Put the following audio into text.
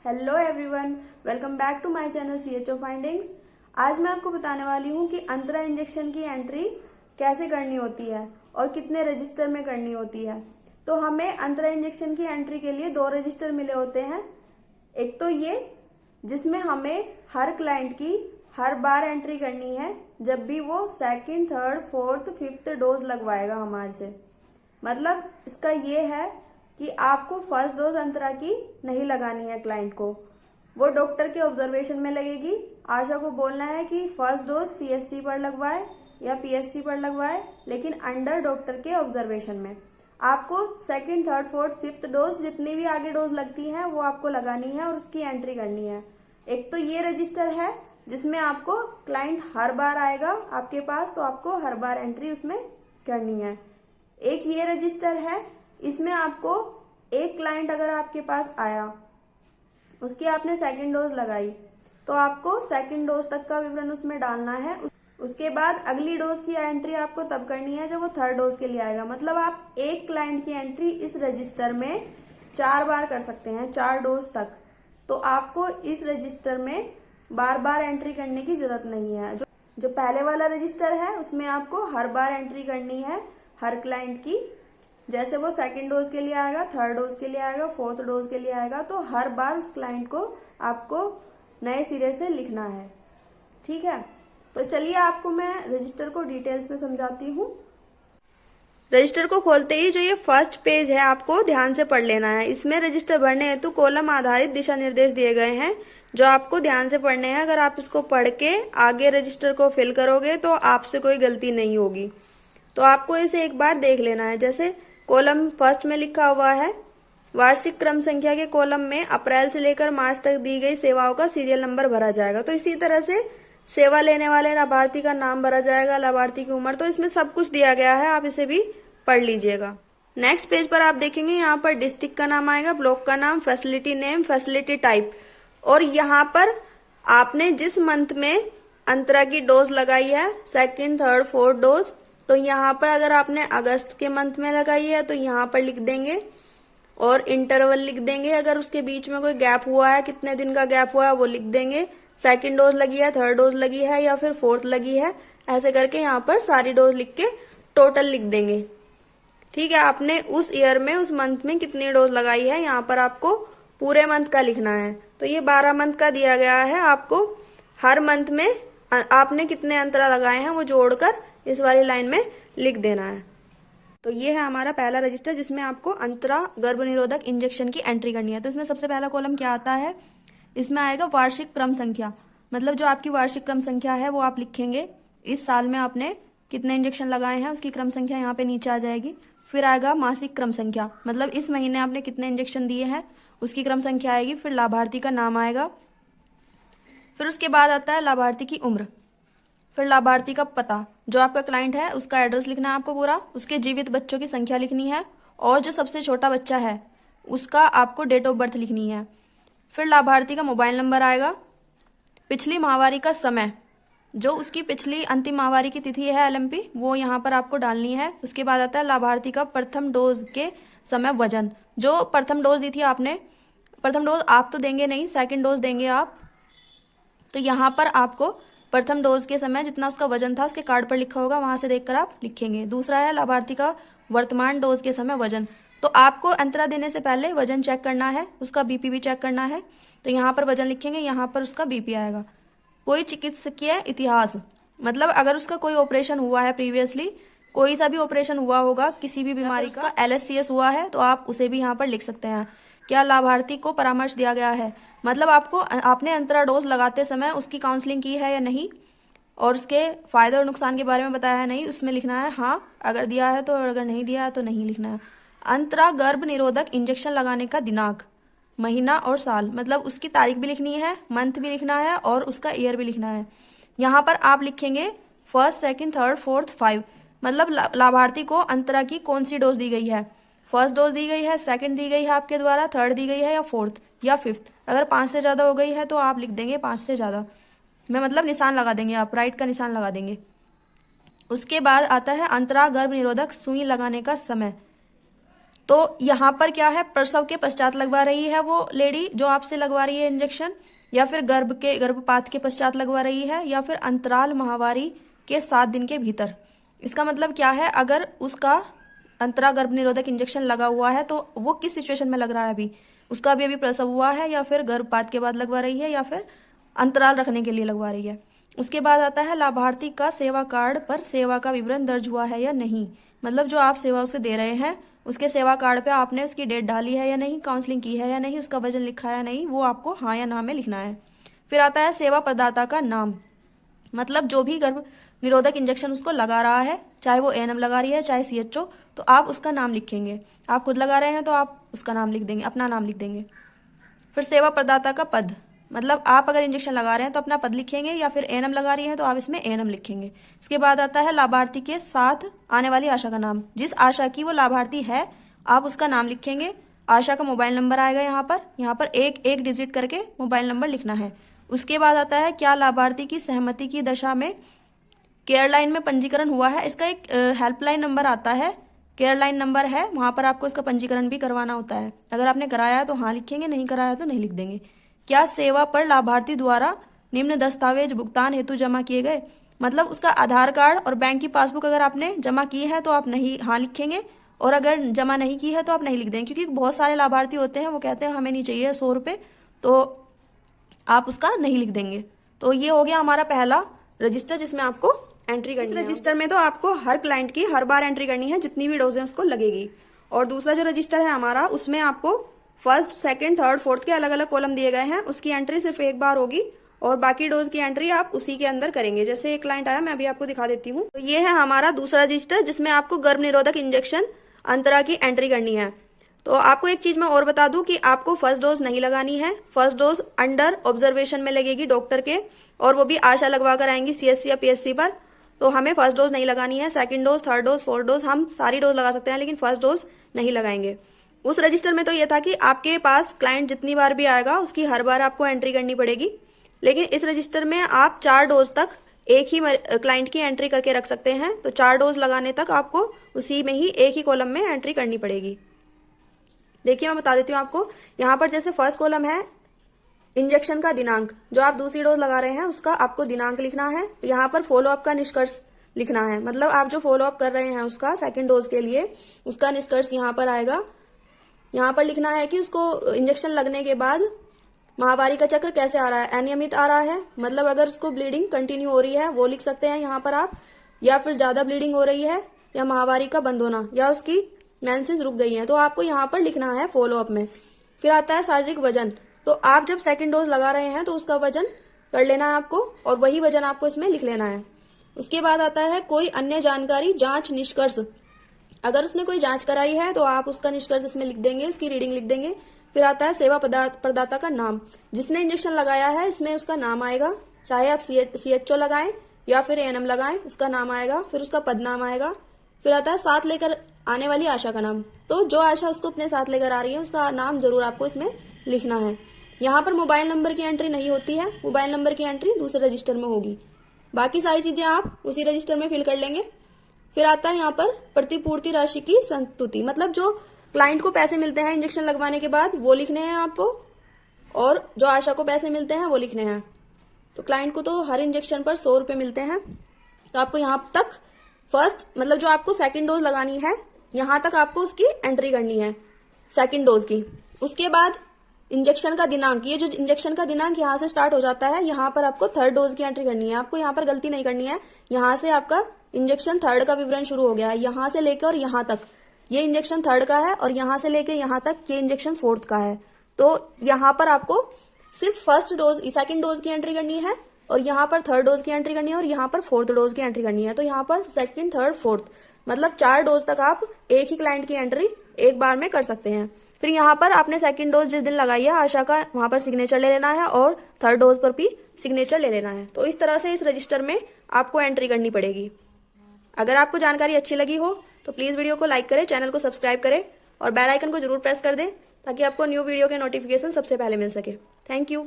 Hello everyone, welcome back to my channel CHO findings. आज मैं आपको बताने वाली हूँ कि अंतरा इंजेक्शन की एंट्री कैसे करनी होती है और कितने रजिस्टर में करनी होती है। तो हमें अंतरा इंजेक्शन की एंट्री के लिए 2 रजिस्टर मिले होते हैं। एक तो ये जिसमें हमें हर क्लाइंट की हर बार एंट्री करनी है जब भी वो second, third, fourth, fifth dose लगवाएगा हमारे से। मतलब इसका ये है कि आपको फर्स्ट डोज अंतरा की नहीं लगानी है क्लाइंट को, वो डॉक्टर के ऑब्जर्वेशन में लगेगी। आशा को बोलना है कि फर्स्ट डोज CSC पर लगवाए या PSC पर लगवाए, लेकिन अंडर डॉक्टर के ऑब्जर्वेशन में। आपको second, third, fourth, fifth dose जितनी भी आगे डोज लगती हैं वो आपको लगानी है और उसकी एंट्री करनी है। एक तो ये रजिस्टर है जिसमें आपको क्लाइंट हर बार आएगा आपके पास, तो आपको हर बार एंट्री उसमें करनी है। एक ये रजिस्टर है, इसमें आपको एक क्लाइंट अगर आपके पास आया, उसकी आपने सेकंड डोज लगाई, तो आपको सेकंड डोज तक का विवरण उसमें डालना है। उसके बाद अगली डोज की एंट्री आपको तब करनी है जब वो थर्ड डोज के लिए आएगा। मतलब आप एक क्लाइंट की एंट्री इस रजिस्टर में 4 बार कर सकते हैं, 4 डोज तक। तो आपको इस रजिस्टर में बार बार एंट्री करने की जरूरत नहीं है। जो पहले वाला रजिस्टर है उसमें आपको हर बार एंट्री करनी है हर क्लाइंट की। जैसे वो सेकंड डोज के लिए आएगा, थर्ड डोज के लिए आएगा, फोर्थ डोज के लिए आएगा, तो हर बार उस क्लाइंट को आपको नए सिरे से लिखना है। ठीक है, तो चलिए आपको मैं रजिस्टर को डिटेल्स में समझाती हूँ। रजिस्टर को खोलते ही जो ये फर्स्ट पेज है आपको ध्यान से पढ़ लेना है। इसमें रजिस्टर भरने हेतु कॉलम आधारित दिशा निर्देश दिए गए हैं जो आपको ध्यान से पढ़ने हैं। अगर आप इसको पढ़ के आगे रजिस्टर को फिल करोगे तो आपसे कोई गलती नहीं होगी। तो आपको इसे एक बार देख लेना है। जैसे कॉलम फर्स्ट में लिखा हुआ है, वार्षिक क्रम संख्या के कॉलम में अप्रैल से लेकर मार्च तक दी गई सेवाओं का सीरियल नंबर भरा जाएगा। तो इसी तरह से सेवा लेने वाले लाभार्थी का नाम भरा जाएगा, लाभार्थी की उम्र। तो इसमें सब कुछ दिया गया है, आप इसे भी पढ़ लीजिएगा। नेक्स्ट पेज पर आप देखेंगे यहाँ पर डिस्ट्रिक्ट का नाम आएगा, ब्लॉक का नाम, फैसिलिटी नेम, फैसिलिटी टाइप, और यहाँ पर आपने जिस मंथ में अंतरा की डोज लगाई है, सेकेंड, थर्ड, फोर्थ डोज, तो यहाँ पर अगर आपने अगस्त के मंथ में लगाई है तो यहाँ पर लिख देंगे और इंटरवल लिख देंगे। अगर उसके बीच में कोई गैप हुआ है, कितने दिन का गैप हुआ है वो लिख देंगे। सेकंड डोज लगी है, थर्ड डोज लगी है या फिर फोर्थ लगी है, ऐसे करके यहाँ पर सारी डोज लिख के टोटल लिख देंगे। ठीक है, आपने उस ईयर में उस मंथ में कितनी डोज लगाई है यहाँ पर आपको पूरे मंथ का लिखना है। तो ये 12 मंथ का दिया गया है, आपको हर मंथ में आपने कितने अंतरा लगाए हैं वो जोड़कर इस वाली लाइन में लिख देना है। तो ये है हमारा पहला रजिस्टर जिसमें आपको अंतरा गर्भ निरोधक इंजेक्शन की एंट्री करनी है। तो इसमें सबसे पहला कॉलम क्या आता है, इसमें आएगा वार्षिक क्रम संख्या। मतलब जो आपकी वार्षिक क्रम संख्या है वो आप लिखेंगे, इस साल में आपने कितने इंजेक्शन लगाए हैं उसकी क्रम संख्या यहाँ पे नीचे आ जाएगी। फिर आएगा मासिक क्रम संख्या, मतलब इस महीने आपने कितने इंजेक्शन दिए हैं उसकी क्रम संख्या आएगी। फिर लाभार्थी का नाम आएगा। फिर उसके बाद आता है लाभार्थी की उम्र। फिर लाभार्थी का पता, जो आपका क्लाइंट है उसका एड्रेस लिखना है आपको पूरा, उसके जीवित बच्चों की संख्या लिखनी है, और जो सबसे छोटा बच्चा है उसका आपको डेट ऑफ बर्थ लिखनी है। फिर लाभार्थी का मोबाइल नंबर आएगा। पिछली माहवारी का समय, जो उसकी पिछली अंतिम माहवारी की तिथि है LMP, वो यहाँ पर आपको डालनी है। उसके बाद आता है लाभार्थी का प्रथम डोज के समय वजन, जो प्रथम डोज दी थी आपने, प्रथम डोज आप तो देंगे नहीं, सेकेंड डोज देंगे आप, तो यहाँ पर आपको प्रथम डोज के समय जितना उसका वजन था उसके कार्ड पर लिखा होगा, वहां से देखकर आप लिखेंगे। दूसरा है लाभार्थी का वर्तमान डोज के समय वजन, तो आपको अंतरा देने से पहले वजन चेक करना है, उसका BP भी चेक करना है। तो यहाँ पर वजन लिखेंगे, यहाँ पर उसका BP आएगा। कोई चिकित्सकीय इतिहास, मतलब अगर उसका कोई ऑपरेशन हुआ है प्रीवियसली, कोई सा भी ऑपरेशन हुआ होगा किसी भी बीमारी का, LSCS हुआ है तो आप उसे भी यहाँ पर लिख सकते हैं। क्या लाभार्थी को परामर्श दिया गया है, मतलब आपने अंतरा डोज लगाते समय उसकी काउंसलिंग की है या नहीं, और उसके फायदे और नुकसान के बारे में बताया है नहीं, उसमें लिखना है हाँ अगर दिया है तो, अगर नहीं दिया है तो नहीं लिखना है। अंतरा गर्भ निरोधक इंजेक्शन लगाने का दिनांक, महीना और साल, मतलब उसकी तारीख भी लिखनी है, मंथ भी लिखना है और उसका ईयर भी लिखना है। यहाँ पर आप लिखेंगे फर्स्ट, सेकंड, थर्ड, फोर्थ, 5, मतलब लाभार्थी को अंतरा की कौन सी डोज दी गई है, फर्स्ट डोज दी गई है, सेकंड दी गई है आपके द्वारा, थर्ड दी गई है या फोर्थ या फिफ्थ। अगर 5 से ज्यादा हो गई है तो आप लिख देंगे 5 से ज्यादा में, मतलब निशान लगा देंगे आप, राइट का निशान लगा देंगे। उसके बाद आता है अंतरा गर्भ निरोधक सुई लगाने का समय, तो यहाँ पर क्या है, प्रसव के पश्चात लगवा रही है वो लेडी जो आपसे लगवा रही है इंजेक्शन, या फिर गर्भपात के पश्चात लगवा रही है, या फिर अंतराल माहवारी के 7 दिन के भीतर। इसका मतलब क्या है, अगर उसका अंतरा गर्भ निरोधक इंजेक्शन लगा हुआ है तो वो किस सिचुएशन में लग रहा है, अभी उसका भी अभी प्रसव हुआ है, या फिर गर्भपात के बाद लगवा रही है, या फिर अंतराल रखने के लिए लगवा रही है। उसके बाद आता है लाभार्थी का सेवा कार्ड पर सेवा का विवरण दर्ज हुआ है या नहीं। मतलब जो आप सेवा उसे दे रहे हैं उसके सेवा कार्ड पे आपने उसकी डेट डाली है या नहीं, काउंसलिंग की है या नहीं, उसका वजन लिखा है या नहीं, वो आपको हाँ या ना में लिखना है। फिर आता है सेवा प्रदाता का नाम। मतलब जो भी गर्भ निरोधक इंजेक्शन उसको लगा रहा है, चाहे वो एएनएम लगा रही है चाहे सीएचओ, तो आप उसका नाम लिखेंगे। आप खुद लगा रहे हैं तो आप उसका नाम लिख देंगे, अपना नाम लिख देंगे। फिर सेवा प्रदाता का पद, मतलब आप अगर इंजेक्शन लगा रहे हैं तो अपना पद लिखेंगे, या फिर एएनएम लगा रही हैं तो आप इसमें एएनएम लिखेंगे। इसके बाद आता है लाभार्थी के साथ आने वाली आशा का नाम। जिस आशा की वो लाभार्थी है आप उसका नाम लिखेंगे। आशा का मोबाइल नंबर आएगा यहाँ पर एक डिजिट करके मोबाइल नंबर लिखना है। उसके बाद आता है क्या लाभार्थी की सहमति की दशा में केयर लाइन में पंजीकरण हुआ है। इसका एक हेल्पलाइन नंबर आता है, केयर लाइन नंबर है, वहां पर आपको इसका पंजीकरण भी करवाना होता है। अगर आपने कराया है तो हाँ लिखेंगे, नहीं कराया तो नहीं लिख देंगे। क्या सेवा पर लाभार्थी द्वारा निम्न दस्तावेज भुगतान हेतु जमा किए गए। मतलब उसका आधार कार्ड और बैंक की पासबुक अगर आपने जमा की है तो आप नहीं हाँ लिखेंगे, और अगर जमा नहीं की है तो आप नहीं लिख देंगे, क्योंकि बहुत सारे लाभार्थी होते हैं वो कहते हैं हमें नहीं चाहिए 100 रुपये, तो आप उसका नहीं लिख देंगे। तो ये हो गया हमारा पहला रजिस्टर जिसमें आपको एंट्री करनी है। रजिस्टर में तो आपको हर क्लाइंट की हर बार एंट्री करनी है, जितनी भी डोज है उसको लगेगी। और दूसरा जो रजिस्टर है हमारा, उसमें आपको फर्स्ट, सेकंड, थर्ड, फोर्थ के अलग अलग कॉलम दिए गए हैं। उसकी एंट्री सिर्फ एक बार होगी और बाकी डोज की एंट्री आप उसी के अंदर करेंगे। जैसे एक क्लाइंट आया, मैं अभी आपको दिखा देती हूँ। तो ये है हमारा दूसरा रजिस्टर जिसमें आपको गर्भ निरोधक इंजेक्शन अंतरा की एंट्री करनी है। तो आपको एक चीज मैं और बता दूं कि आपको फर्स्ट डोज नहीं लगानी है। फर्स्ट डोज अंडर ऑब्जर्वेशन में लगेगी डॉक्टर के, और वो भी आशा लगवा कर आएंगी सीएससी या पीएससी पर। तो हमें फर्स्ट डोज नहीं लगानी है। Second dose, third dose, fourth dose हम सारी डोज लगा सकते हैं, लेकिन फर्स्ट डोज नहीं लगाएंगे। उस रजिस्टर में तो ये था कि आपके पास क्लाइंट जितनी बार भी आएगा उसकी हर बार आपको एंट्री करनी पड़ेगी, लेकिन इस रजिस्टर में आप 4 डोज तक एक ही क्लाइंट की एंट्री करके रख सकते हैं। तो 4 डोज लगाने तक आपको उसी में ही एक ही कॉलम में एंट्री करनी पड़ेगी। देखिए मैं बता देती हूँ आपको। यहाँ पर जैसे फर्स्ट कॉलम है इंजेक्शन का दिनांक, जो आप दूसरी डोज लगा रहे हैं उसका आपको दिनांक लिखना है। यहाँ पर फॉलोअप का निष्कर्ष लिखना है, मतलब आप जो फॉलोअप कर रहे हैं उसका सेकंड डोज के लिए उसका निष्कर्ष यहाँ पर आएगा। यहाँ पर लिखना है कि उसको इंजेक्शन लगने के बाद माहवारी का चक्र कैसे आ रहा है, अनियमित आ रहा है, मतलब अगर उसको ब्लीडिंग कंटिन्यू हो रही है वो लिख सकते हैं यहाँ पर आप, या फिर ज्यादा ब्लीडिंग हो रही है, या माहवारी का बंद होना, या उसकी मेंसेस रुक गई हैं, तो आपको यहाँ पर लिखना है फॉलोअप में। फिर आता है शारीरिक वजन। तो आप जब सेकंड डोज लगा रहे हैं तो उसका वजन कर लेना है आपको, और वही वजन आपको इसमें लिख लेना है। उसके बाद आता है कोई अन्य जानकारी, जांच, निष्कर्ष। अगर उसने कोई जांच कराई है तो आप उसका निष्कर्ष इसमें लिख देंगे, उसकी रीडिंग लिख देंगे। फिर आता है सेवा प्रदाता का नाम। जिसने इंजेक्शन लगाया है इसमें उसका नाम आएगा, चाहे आप सीएचओ लगाएं या फिर एएनएम लगाएं, उसका नाम आएगा। फिर उसका पद नाम आएगा। फिर आता है साथ लेकर आने वाली आशा का नाम। तो जो आशा उसको अपने साथ लेकर आ रही है उसका नाम जरूर आपको इसमें लिखना है। यहाँ पर मोबाइल नंबर की एंट्री नहीं होती है, मोबाइल नंबर की एंट्री दूसरे रजिस्टर में होगी। बाकी सारी चीजें आप उसी रजिस्टर में फिल कर लेंगे। फिर आता है यहाँ पर प्रतिपूर्ति राशि की संस्तुति, मतलब जो क्लाइंट को पैसे मिलते हैं इंजेक्शन लगवाने के बाद वो लिखने हैं आपको, और जो आशा को पैसे मिलते हैं वो लिखने हैं। तो क्लाइंट को तो हर इंजेक्शन पर 100 रुपये मिलते हैं। तो आपको यहाँ तक फर्स्ट, मतलब जो आपको सेकंड डोज लगानी है यहाँ तक आपको उसकी एंट्री करनी है सेकंड डोज की। उसके बाद इंजेक्शन का दिनांक, ये जो इंजेक्शन का दिनांक यहाँ से स्टार्ट हो जाता है, यहाँ पर आपको थर्ड डोज की एंट्री करनी है। आपको यहाँ पर गलती नहीं करनी है। यहाँ से आपका इंजेक्शन थर्ड का विवरण शुरू हो गया है, यहाँ से लेकर और यहाँ तक ये इंजेक्शन थर्ड का है, और यहाँ से लेकर यहाँ तक ये इंजेक्शन फोर्थ का है। तो यहाँ पर आपको सिर्फ फर्स्ट डोज, सेकंड डोज की एंट्री करनी है, और यहाँ पर थर्ड डोज की एंट्री करनी है, और यहाँ पर फोर्थ डोज की एंट्री करनी है। तो यहाँ पर सेकंड, थर्ड, फोर्थ, मतलब 4 डोज तक आप एक ही क्लाइंट की एंट्री एक बार में कर सकते हैं। फिर यहाँ पर आपने सेकंड डोज जिस दिन लगाई है आशा का, वहां पर सिग्नेचर ले लेना है, और थर्ड डोज पर भी सिग्नेचर ले लेना है। तो इस तरह से इस रजिस्टर में आपको एंट्री करनी पड़ेगी। अगर आपको जानकारी अच्छी लगी हो तो प्लीज वीडियो को लाइक करें, चैनल को सब्सक्राइब करें, और बेल आइकन को जरूर प्रेस कर दें ताकि आपको न्यू वीडियो के नोटिफिकेशन सबसे पहले मिल सके। Thank you.